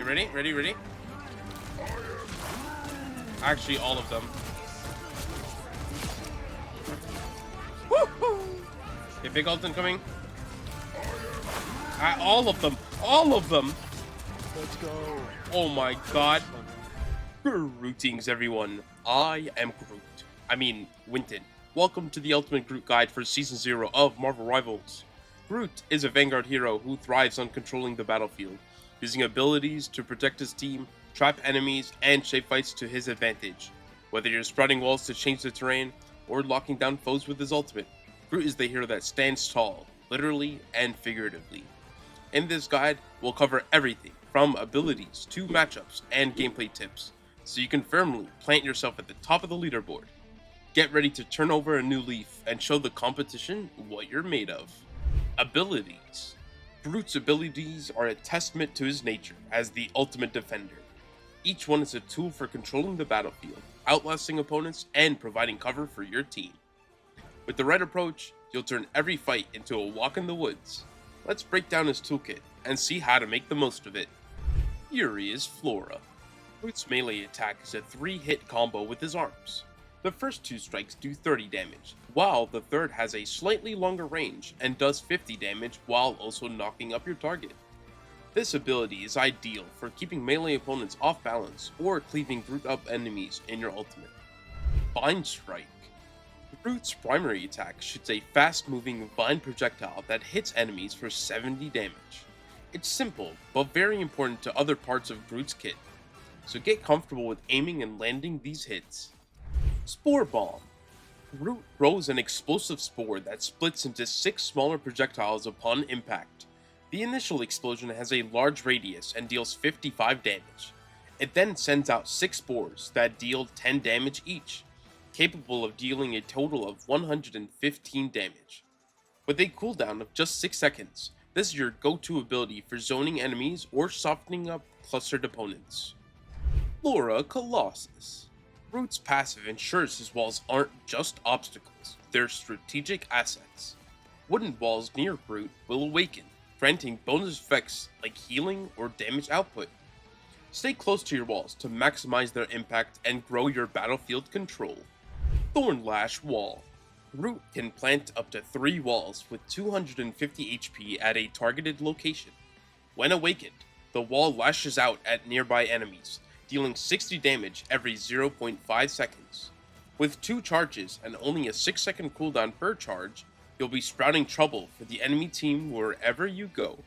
You ready? Ready? Actually, all of them. Woo-hoo! Okay, big ult incoming. All of them. All of them. Let's go. Oh my god. Greetings, everyone. I am Groot. I mean, Winton. Welcome to the Ultimate Groot Guide for Season 0 of Marvel Rivals. Groot is a Vanguard hero who thrives on controlling the battlefield, using abilities to protect his team, trap enemies, and shape fights to his advantage. Whether you're sprouting walls to change the terrain, or locking down foes with his ultimate, Groot is the hero that stands tall, literally and figuratively. In this guide, we'll cover everything from abilities to matchups and gameplay tips, so you can firmly plant yourself at the top of the leaderboard. Get ready to turn over a new leaf and show the competition what you're made of. Abilities. Groot's abilities are a testament to his nature as the ultimate defender. Each one is a tool for controlling the battlefield, outlasting opponents, and providing cover for your team. With the right approach, you'll turn every fight into a walk in the woods. Let's break down his toolkit and see how to make the most of it. Fury is Flora. Groot's melee attack is a 3-hit combo with his arms. The first 2 strikes do 30 damage, while the third has a slightly longer range and does 50 damage while also knocking up your target. This ability is ideal for keeping melee opponents off balance or cleaving Groot up enemies in your ultimate. Vine Strike. Groot's primary attack shoots a fast-moving vine projectile that hits enemies for 70 damage. It's simple, but very important to other parts of Groot's kit, so get comfortable with aiming and landing these hits. Spore Bomb. Groot throws an explosive spore that splits into 6 smaller projectiles upon impact. The initial explosion has a large radius and deals 55 damage. It then sends out 6 spores that deal 10 damage each, capable of dealing a total of 115 damage. With a cooldown of just 6 seconds, this is your go-to ability for zoning enemies or softening up clustered opponents. Flora Colossus. Groot's passive ensures his walls aren't just obstacles, they're strategic assets. Wooden walls near Groot will awaken, granting bonus effects like healing or damage output. Stay close to your walls to maximize their impact and grow your battlefield control. Thornlash Wall. Groot can plant up to 3 walls with 250 HP at a targeted location. When awakened, the wall lashes out at nearby enemies, dealing 60 damage every 0.5 seconds. With 2 charges and only a 6-second cooldown per charge, you'll be sprouting trouble for the enemy team wherever you go.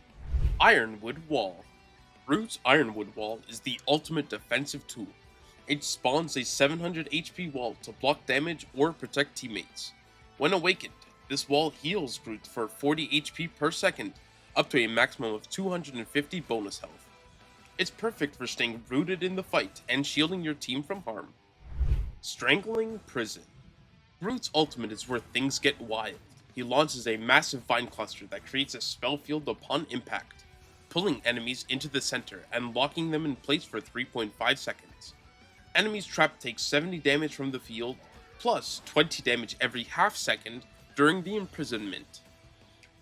Ironwood Wall. Groot's Ironwood Wall is the ultimate defensive tool. It spawns a 700 HP wall to block damage or protect teammates. When awakened, this wall heals Groot for 40 HP per second, up to a maximum of 250 bonus health. It's perfect for staying rooted in the fight and shielding your team from harm. Strangling Prison. Groot's ultimate is where things get wild. He launches a massive vine cluster that creates a spell field upon impact, pulling enemies into the center and locking them in place for 3.5 seconds. Enemies trapped take 70 damage from the field, plus 20 damage every half second during the imprisonment.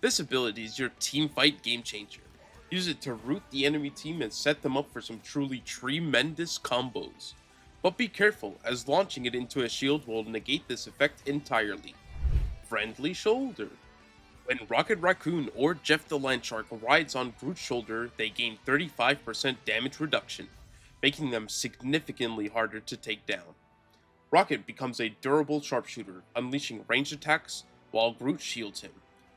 This ability is your team fight game changer. Use it to root the enemy team and set them up for some truly tremendous combos. But be careful, as launching it into a shield will negate this effect entirely. Friendly Shoulder. When Rocket Raccoon or Jeff the Landshark rides on Groot's shoulder, they gain 35% damage reduction, making them significantly harder to take down. Rocket becomes a durable sharpshooter, unleashing ranged attacks while Groot shields him.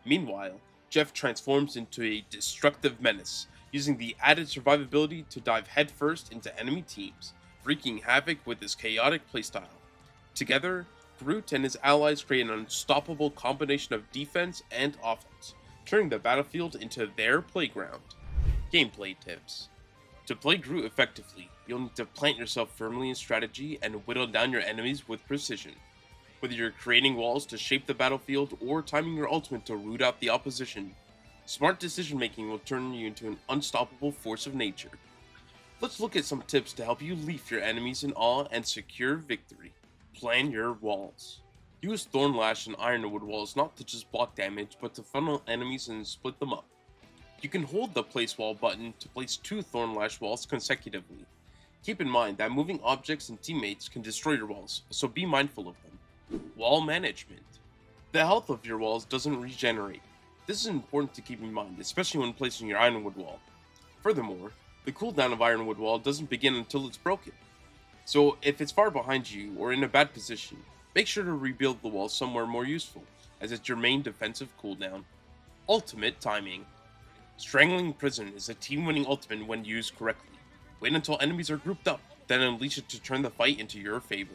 Meanwhile, Jeff transforms into a destructive menace, using the added survivability to dive headfirst into enemy teams, wreaking havoc with his chaotic playstyle. Together, Groot and his allies create an unstoppable combination of defense and offense, turning the battlefield into their playground. Gameplay tips. To play Groot effectively, you'll need to plant yourself firmly in strategy and whittle down your enemies with precision. Whether you're creating walls to shape the battlefield or timing your ultimate to root out the opposition, smart decision making will turn you into an unstoppable force of nature. Let's look at some tips to help you leaf your enemies in awe and secure victory. Plan your walls. Use Thornlash and Ironwood walls not to just block damage, but to funnel enemies and split them up. You can hold the place wall button to place 2 Thornlash walls consecutively. Keep in mind that moving objects and teammates can destroy your walls, so be mindful of them. Wall management. The health of your walls doesn't regenerate. This is important to keep in mind, especially when placing your Ironwood wall. Furthermore, the cooldown of Ironwood wall doesn't begin until it's broken. So if it's far behind you or in a bad position, make sure to rebuild the wall somewhere more useful, as it's your main defensive cooldown. Ultimate timing. Strangling Prison is a team-winning ultimate when used correctly. Wait until enemies are grouped up, then unleash it to turn the fight into your favor.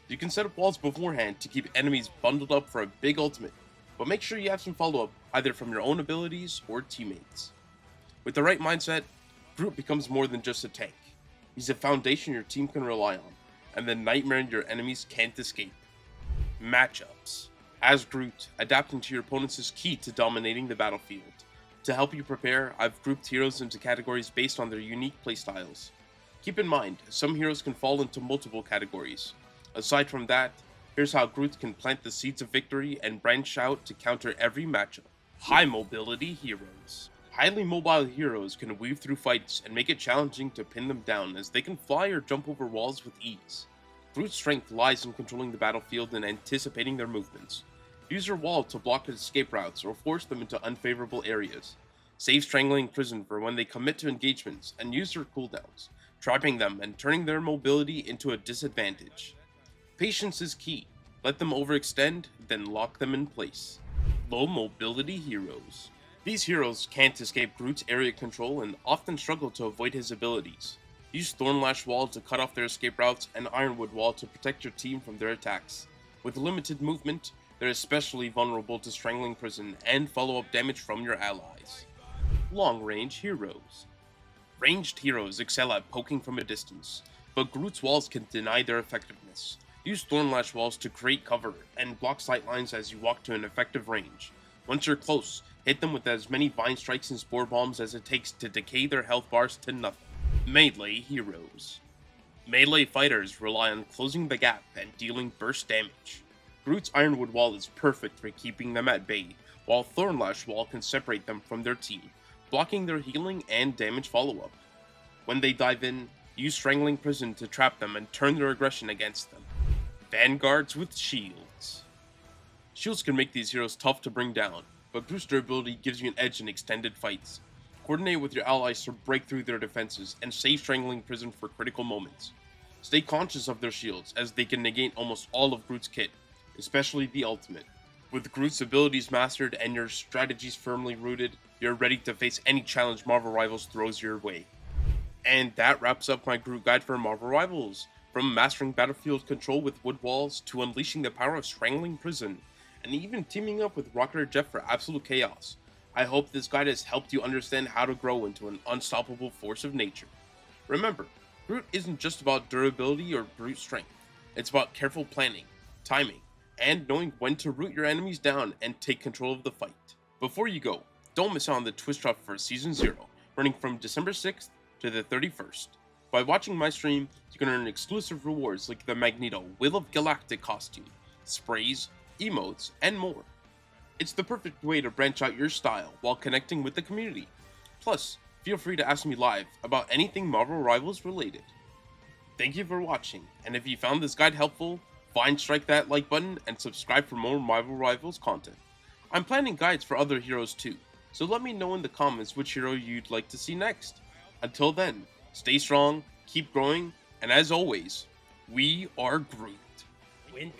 You can set up walls beforehand to keep enemies bundled up for a big ultimate, but make sure you have some follow-up either from your own abilities or teammates. With the right mindset, Groot becomes more than just a tank. He's a foundation your team can rely on, and the nightmare your enemies can't escape. Matchups. As Groot, adapting to your opponents is key to dominating the battlefield. To help you prepare, I've grouped heroes into categories based on their unique playstyles. Keep in mind, some heroes can fall into multiple categories. Aside from that, here's how Groot can plant the seeds of victory and branch out to counter every matchup. High mobility heroes. Highly mobile heroes can weave through fights and make it challenging to pin them down, as they can fly or jump over walls with ease. Groot's strength lies in controlling the battlefield and anticipating their movements. Use your wall to block escape routes or force them into unfavorable areas. Save Strangling Prison for when they commit to engagements, and use their cooldowns, trapping them and turning their mobility into a disadvantage. Patience is key. Let them overextend, then lock them in place. Low mobility heroes. These heroes can't escape Groot's area control and often struggle to avoid his abilities. Use Thornlash Wall to cut off their escape routes and Ironwood Wall to protect your team from their attacks. With limited movement, they're especially vulnerable to Strangling Prison and follow-up damage from your allies. Long-range heroes. Ranged heroes excel at poking from a distance, but Groot's walls can deny their effectiveness. Use Thornlash Walls to create cover and block sightlines as you walk to an effective range. Once you're close, hit them with as many Vine Strikes and Spore Bombs as it takes to decay their health bars to nothing. Melee heroes. Melee fighters rely on closing the gap and dealing burst damage. Groot's Ironwood Wall is perfect for keeping them at bay, while Thornlash Wall can separate them from their team, blocking their healing and damage follow-up. When they dive in, use Strangling Prison to trap them and turn their aggression against them. Vanguards with shields. Shields can make these heroes tough to bring down, but Groot's durability gives you an edge in extended fights. Coordinate with your allies to break through their defenses and save Strangling Prison for critical moments. Stay conscious of their shields, as they can negate almost all of Groot's kit, especially the ultimate. With Groot's abilities mastered and your strategies firmly rooted, you're ready to face any challenge Marvel Rivals throws your way. And that wraps up my Groot guide for Marvel Rivals. From mastering battlefield control with wood walls, to unleashing the power of Strangling Prison, and even teaming up with Rocket or Jeff for absolute chaos. I hope this guide has helped you understand how to grow into an unstoppable force of nature. Remember, Groot isn't just about durability or brute strength. It's about careful planning, timing, and knowing when to root your enemies down and take control of the fight. Before you go, don't miss out on the Twitch drop for Season 0, running from December 6th to the 31st. By watching my stream, you can earn exclusive rewards like the Magneto Will of Galactic costume, sprays, emotes, and more. It's the perfect way to branch out your style while connecting with the community. Plus, feel free to ask me live about anything Marvel Rivals related. Thank you for watching, and if you found this guide helpful, strike that like button and subscribe for more Marvel Rivals content. I'm planning guides for other heroes too, so let me know in the comments which hero you'd like to see next. Until then, stay strong, keep growing, and as always, we are Groot. Wait.